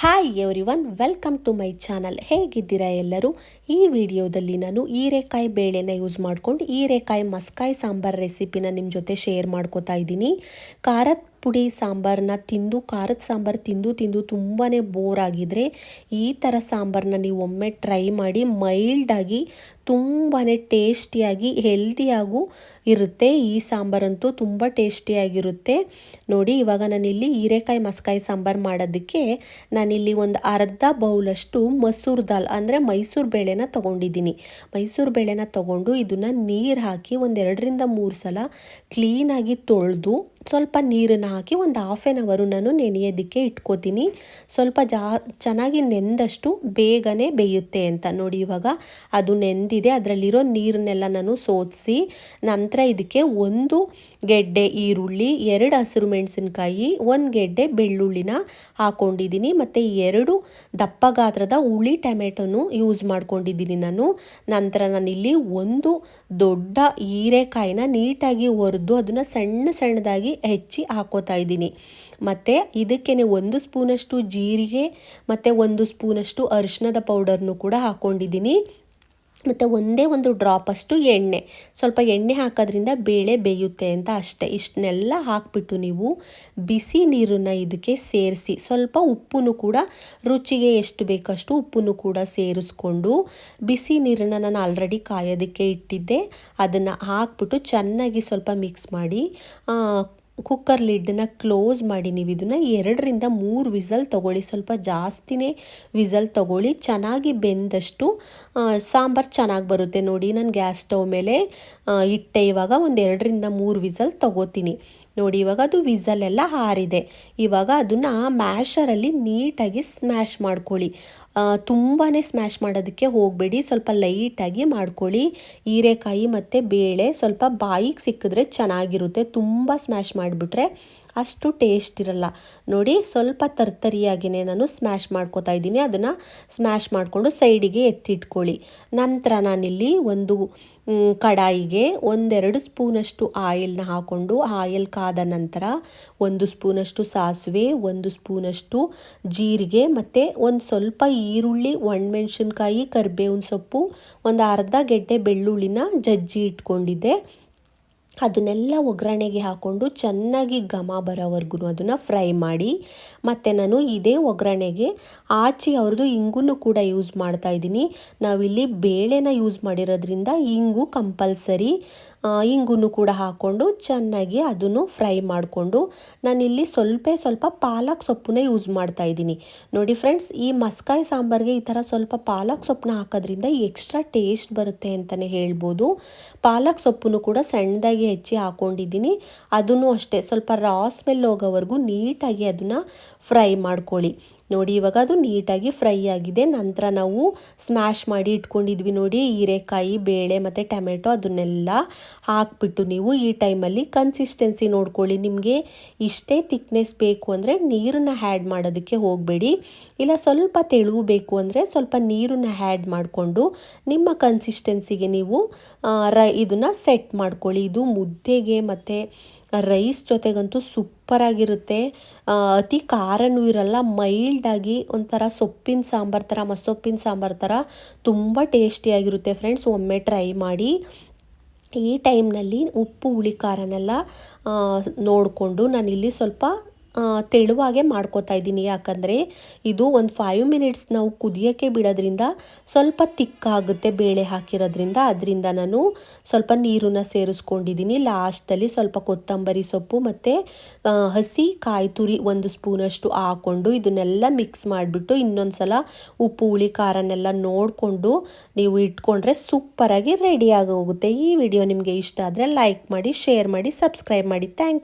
Hi everyone, welcome to my channel. ಹೇಗಿದ್ದೀರಾ ಎಲ್ಲರೂ? ಈ ವಿಡಿಯೋದಲ್ಲಿ ನಾನು ಹೀರೆಕಾಯಿ ಬೇಳೆನ ಯೂಸ್ ಮಾಡ್ಕೊಂಡು ಹೀರೆಕಾಯಿ ಮಸ್ಕಾಯಿ ಸಾಂಬಾರ್ ರೆಸಿಪಿನ ನಿಮ್ಮ ಜೊತೆ ಶೇರ್ ಮಾಡ್ಕೋತಾ ಇದ್ದೀನಿ. ಖಾರದ ಪುಡಿ ಸಾಂಬಾರನ್ನ ತಿಂದು ಖಾರದ ಸಾಂಬಾರು ತಿಂದು ತಿಂದು ತುಂಬಾ ಬೋರ್ ಆಗಿದ್ರೆ ಈ ಥರ ಸಾಂಬಾರನ್ನ ನೀವು ಒಮ್ಮೆ ಟ್ರೈ ಮಾಡಿ. ಮೈಲ್ಡಾಗಿ ತುಂಬಾ ಟೇಸ್ಟಿಯಾಗಿ ಹೆಲ್ದಿಯಾಗೂ ಇರುತ್ತೆ. ಈ ಸಾಂಬಾರಂತೂ ತುಂಬ ಟೇಸ್ಟಿಯಾಗಿರುತ್ತೆ. ನೋಡಿ, ಇವಾಗ ನಾನಿಲ್ಲಿ ಹೀರೆಕಾಯಿ ಮಸ್ಕಾಯಿ ಸಾಂಬಾರು ಮಾಡೋದಕ್ಕೆ ನಾನಿಲ್ಲಿ ಒಂದು ಅರ್ಧ ಬೌಲಷ್ಟು ಮಸೂರ್ ದಾಲ್ ಅಂದರೆ ಮೈಸೂರು ಬೇಳೆನ ತೊಗೊಂಡಿದ್ದೀನಿ. ಮೈಸೂರು ಬೇಳೆನ ತೊಗೊಂಡು ಇದನ್ನು ನೀರು ಹಾಕಿ ಒಂದು 2-3 ಸಲ ಕ್ಲೀನಾಗಿ ತೊಳೆದು ಸ್ವಲ್ಪ ನೀರನ್ನು ಹಾಕಿ ಒಂದು ಹಾಫ್ ಆನ್ ಅವರು ನಾನು ನೆನೆಯೋದಕ್ಕೆ ಇಟ್ಕೋತೀನಿ. ಸ್ವಲ್ಪ ಚೆನ್ನಾಗಿ ನೆಂದಷ್ಟು ಬೇಗನೆ ಬೇಯುತ್ತೆ ಅಂತ. ನೋಡಿ, ಇವಾಗ ಅದು ನೆಂದಿದೆ. ಅದರಲ್ಲಿರೋ ನೀರನ್ನೆಲ್ಲ ನಾನು ಸೋದಿಸಿ ನಂತರ ಇದಕ್ಕೆ 1 ಗೆಡ್ಡೆ ಈರುಳ್ಳಿ, 2 ಹಸಿರು ಮೆಣಸಿನ್ಕಾಯಿ, 1 ಗೆಡ್ಡೆ ಬೆಳ್ಳುಳ್ಳಿನ ಹಾಕ್ಕೊಂಡಿದ್ದೀನಿ. ಮತ್ತು 2 ದಪ್ಪ ಗಾತ್ರದ ಹುಳಿ ಟೊಮೆಟೊನು ಯೂಸ್ ಮಾಡ್ಕೊಂಡಿದ್ದೀನಿ ನಾನು. ನಂತರ ನಾನಿಲ್ಲಿ 1 ದೊಡ್ಡ ಹೀರೆಕಾಯಿನ ನೀಟಾಗಿ ಒರೆದು ಅದನ್ನು ಸಣ್ಣದಾಗಿ ಹೆಚ್ಚಿ ಹಾಕೋತಾ ಇದ್ದೀನಿ. ಮತ್ತು ಇದಕ್ಕೇನೆ 1 ಸ್ಪೂನಷ್ಟು ಜೀರಿಗೆ ಮತ್ತು 1 ಸ್ಪೂನಷ್ಟು ಅರಿಶಿಣದ ಪೌಡರ್ನು ಕೂಡ ಹಾಕ್ಕೊಂಡಿದ್ದೀನಿ. ಮತ್ತು ಒಂದೇ ಒಂದು ಡ್ರಾಪಷ್ಟು ಎಣ್ಣೆ, ಸ್ವಲ್ಪ ಎಣ್ಣೆ ಹಾಕೋದ್ರಿಂದ ಬೇಳೆ ಬೇಯುತ್ತೆ ಅಂತ ಅಷ್ಟೇ. ಇಷ್ಟನ್ನೆಲ್ಲ ಹಾಕ್ಬಿಟ್ಟು ನೀವು ಬಿಸಿ ನೀರನ್ನು ಇದಕ್ಕೆ ಸೇರಿಸಿ ಸ್ವಲ್ಪ ಉಪ್ಪನ್ನು ಕೂಡ ರುಚಿಗೆ ಎಷ್ಟು ಬೇಕಷ್ಟು ಉಪ್ಪನ್ನು ಕೂಡ ಸೇರಿಸ್ಕೊಂಡು ಬಿಸಿ ನೀರನ್ನು ನಾನು ಆಲ್ರೆಡಿ ಕಾಯೋದಕ್ಕೆ ಇಟ್ಟಿದ್ದೆ, ಅದನ್ನು ಹಾಕ್ಬಿಟ್ಟು ಚೆನ್ನಾಗಿ ಸ್ವಲ್ಪ ಮಿಕ್ಸ್ ಮಾಡಿ ಕುಕ್ಕರ್ ಲಿಡ್ಡನ್ನ ಕ್ಲೋಸ್ ಮಾಡಿ ನೀವು ಇದನ್ನು 2-3 ವಿಸಲ್ ತೊಗೊಳ್ಳಿ. ಸ್ವಲ್ಪ ಜಾಸ್ತಿನೇ ವಿಸಲ್ ತೊಗೊಳ್ಳಿ. ಚೆನ್ನಾಗಿ ಬೆಂದಷ್ಟು ಸಾಂಬಾರು ಚೆನ್ನಾಗಿ ಬರುತ್ತೆ. ನೋಡಿ, ನಾನು ಗ್ಯಾಸ್ ಸ್ಟವ್ ಮೇಲೆ ಇಟ್ಟೆ. ಇವಾಗ ಒಂದು 2-3 ವಿಸಲ್ ತೊಗೋತೀನಿ. ನೋಡಿ, ಇವಾಗ ಅದು ವಿಸಲೆಲ್ಲ ಹಾರಿದೆ. ಇವಾಗ ಅದನ್ನು ಮ್ಯಾಶರಲ್ಲಿ ನೀಟಾಗಿ ಸ್ಮ್ಯಾಶ್ ಮಾಡ್ಕೊಳ್ಳಿ. ತುಂಬಾ ಸ್ಮ್ಯಾಶ್ ಮಾಡೋದಕ್ಕೆ ಹೋಗಬೇಡಿ, ಸ್ವಲ್ಪ ಲೈಟಾಗಿ ಮಾಡ್ಕೊಳ್ಳಿ. ಹೀರೆಕಾಯಿ ಮತ್ತು ಬೇಳೆ ಸ್ವಲ್ಪ ಬಾಯಿಗೆ ಸಿಕ್ಕಿದ್ರೆ ಚೆನ್ನಾಗಿರುತ್ತೆ. ತುಂಬ ಸ್ಮ್ಯಾಶ್ ಮಾಡಿಬಿಟ್ರೆ ಅಷ್ಟು ಟೇಸ್ಟ್ ಇರಲ್ಲ. ನೋಡಿ, ಸ್ವಲ್ಪ ತರ್ತರಿಯಾಗಿಯೇ ನಾನು ಸ್ಮ್ಯಾಶ್ ಮಾಡ್ಕೋತಾ ಇದ್ದೀನಿ. ಅದನ್ನು ಸ್ಮ್ಯಾಶ್ ಮಾಡಿಕೊಂಡು ಸೈಡಿಗೆ ಎತ್ತಿಟ್ಕೊಳ್ಳಿ. ನಂತರ ನಾನಿಲ್ಲಿ ಒಂದು ಕಡಾಯಿಗೆ 1-2 ಸ್ಪೂನಷ್ಟು ಆಯಿಲ್ನ ಹಾಕ್ಕೊಂಡು ಆಯಿಲ್ ಕಾದ ನಂತರ 1 ಸ್ಪೂನಷ್ಟು ಸಾಸಿವೆ, 1 ಸ್ಪೂನಷ್ಟು ಜೀರಿಗೆ ಮತ್ತು ಒಂದು ಸ್ವಲ್ಪ ಈರುಳ್ಳಿ, ಒಣಮೆಣಸಿನ್ಕಾಯಿ, ಕರಿಬೇವಿನ ಸೊಪ್ಪು, ಒಂದು ಅರ್ಧ ಗೆಡ್ಡೆ ಬೆಳ್ಳುಳ್ಳಿನ ಜಜ್ಜಿ ಇಟ್ಕೊಂಡಿದ್ದೆ. ಅದನ್ನೆಲ್ಲ ಒಗ್ಗರಣೆಗೆ ಹಾಕ್ಕೊಂಡು ಚೆನ್ನಾಗಿ ಘಮ ಬರೋವರೆಗೂ ಅದನ್ನು ಫ್ರೈ ಮಾಡಿ. ಮತ್ತು ನಾನು ಇದೇ ಒಗ್ಗರಣೆಗೆ ಅವ್ರದ್ದು ಇಂಗನ್ನು ಕೂಡ ಯೂಸ್ ಮಾಡ್ತಾ ಇದ್ದೀನಿ. ನಾವಿಲ್ಲಿ ಬೇಳೆನ ಯೂಸ್ ಮಾಡಿರೋದ್ರಿಂದ ಇಂಗು ಕಂಪಲ್ಸರಿ. ಇಂಗನ್ನು ಕೂಡ ಹಾಕ್ಕೊಂಡು ಚೆನ್ನಾಗಿ ಅದನ್ನು ಫ್ರೈ ಮಾಡಿಕೊಂಡು ನಾನಿಲ್ಲಿ ಸ್ವಲ್ಪ ಪಾಲಕ್ ಸೊಪ್ಪನ್ನ ಯೂಸ್ ಮಾಡ್ತಾ ಇದ್ದೀನಿ. ನೋಡಿ ಫ್ರೆಂಡ್ಸ್, ಈ ಮಸ್ಕಾಯಿ ಸಾಂಬಾರಿಗೆ ಈ ಥರ ಸ್ವಲ್ಪ ಪಾಲಕ್ ಸೊಪ್ಪನ್ನ ಹಾಕೋದ್ರಿಂದ ಎಕ್ಸ್ಟ್ರಾ ಟೇಸ್ಟ್ ಬರುತ್ತೆ ಅಂತಲೇ ಹೇಳ್ಬೋದು. ಪಾಲಕ್ ಸೊಪ್ಪನ್ನು ಕೂಡ ಸಣ್ಣದಾಗಿ ಹೆಚ್ಚಿ ಹಾಕ್ಕೊಂಡಿದ್ದೀನಿ. ಅದನ್ನು ಅಷ್ಟೇ ಸ್ವಲ್ಪ ರಾ ಸ್ಮೆಲ್ ಹೋಗೋವರೆಗೂ ನೀಟಾಗಿ ಅದನ್ನು ಫ್ರೈ ಮಾಡ್ಕೊಳ್ಳಿ. ನೋಡಿ, ಇವಾಗ ಅದು ನೀಟಾಗಿ ಫ್ರೈ ಆಗಿದೆ. ನಂತರ ನಾವು ಸ್ಮ್ಯಾಶ್ ಮಾಡಿ ಇಟ್ಕೊಂಡಿದ್ವಿ ನೋಡಿ ಹೀರೆಕಾಯಿ, ಬೇಳೆ ಮತ್ತು ಟೊಮೆಟೊ, ಅದನ್ನೆಲ್ಲ ಹಾಕ್ಬಿಟ್ಟು ನೀವು ಈ ಟೈಮಲ್ಲಿ ಕನ್ಸಿಸ್ಟೆನ್ಸಿ ನೋಡ್ಕೊಳ್ಳಿ. ನಿಮಗೆ ಇಷ್ಟೇ ಥಿಕ್ನೆಸ್ ಬೇಕು ಅಂದರೆ ನೀರನ್ನು ಆ್ಯಡ್ ಮಾಡೋದಕ್ಕೆ ಹೋಗಬೇಡಿ. ಇಲ್ಲ ಸ್ವಲ್ಪ ತೆಳು ಬೇಕು ಅಂದರೆ ಸ್ವಲ್ಪ ನೀರನ್ನು ಆ್ಯಡ್ ಮಾಡಿಕೊಂಡು ನಿಮ್ಮ ಕನ್ಸಿಸ್ಟೆನ್ಸಿಗೆ ನೀವು ಇದನ್ನು ಸೆಟ್ ಮಾಡ್ಕೊಳ್ಳಿ. ಇದು ಮುದ್ದೆಗೆ ಮತ್ತು ರೈಸ್ ಜೊತೆಗಂತೂ ಸೂಪರಾಗಿರುತ್ತೆ. ಅತಿ ಖಾರನೂ ಇರಲ್ಲ, ಮೈಲ್ಡಾಗಿ ಒಂಥರ ಸೊಪ್ಪಿನ ಸಾಂಬಾರು ಥರ, ಮಸೊಪ್ಪಿನ ಸಾಂಬಾರು ಥರ ತುಂಬ ಟೇಸ್ಟಿಯಾಗಿರುತ್ತೆ ಫ್ರೆಂಡ್ಸ್. ಒಮ್ಮೆ ಟ್ರೈ ಮಾಡಿ. ಈ ಟೈಮ್ನಲ್ಲಿ ಉಪ್ಪು ಹುಳಿ ಖಾರನೆಲ್ಲ ನೋಡಿಕೊಂಡು ನಾನಿಲ್ಲಿ ಸ್ವಲ್ಪ ತೆಳುವಾಗೆ ಮಾಡ್ಕೋತಾ ಇದ್ದೀನಿ. ಯಾಕಂದರೆ ಇದು ಒಂದು 5 ಮಿನಿಟ್ಸ್ ನಾವು ಕುದಿಯೋಕ್ಕೆ ಬಿಡೋದ್ರಿಂದ ಸ್ವಲ್ಪ ತಿಕ್ಕಾಗುತ್ತೆ ಬೇಳೆ ಹಾಕಿರೋದ್ರಿಂದ. ಅದರಿಂದ ನಾನು ಸ್ವಲ್ಪ ನೀರನ್ನು ಸೇರಿಸ್ಕೊಂಡಿದ್ದೀನಿ. ಲಾಸ್ಟಲ್ಲಿ ಸ್ವಲ್ಪ ಕೊತ್ತಂಬರಿ ಸೊಪ್ಪು ಮತ್ತು ಹಸಿ ಕಾಯಿ ತುರಿ 1 ಸ್ಪೂನಷ್ಟು ಹಾಕ್ಕೊಂಡು ಇದನ್ನೆಲ್ಲ ಮಿಕ್ಸ್ ಮಾಡಿಬಿಟ್ಟು ಇನ್ನೊಂದು ಸಲ ಉಪ್ಪು ಹುಳಿ ಖಾರನೆಲ್ಲ ನೋಡಿಕೊಂಡು ನೀವು ಇಟ್ಕೊಂಡ್ರೆ ಸೂಪರಾಗಿ ರೆಡಿಯಾಗಿ ಹೋಗುತ್ತೆ. ಈ ವಿಡಿಯೋ ನಿಮಗೆ ಇಷ್ಟ ಆದರೆ ಲೈಕ್ ಮಾಡಿ, ಶೇರ್ ಮಾಡಿ, ಸಬ್ಸ್ಕ್ರೈಬ್ ಮಾಡಿ. Thank you.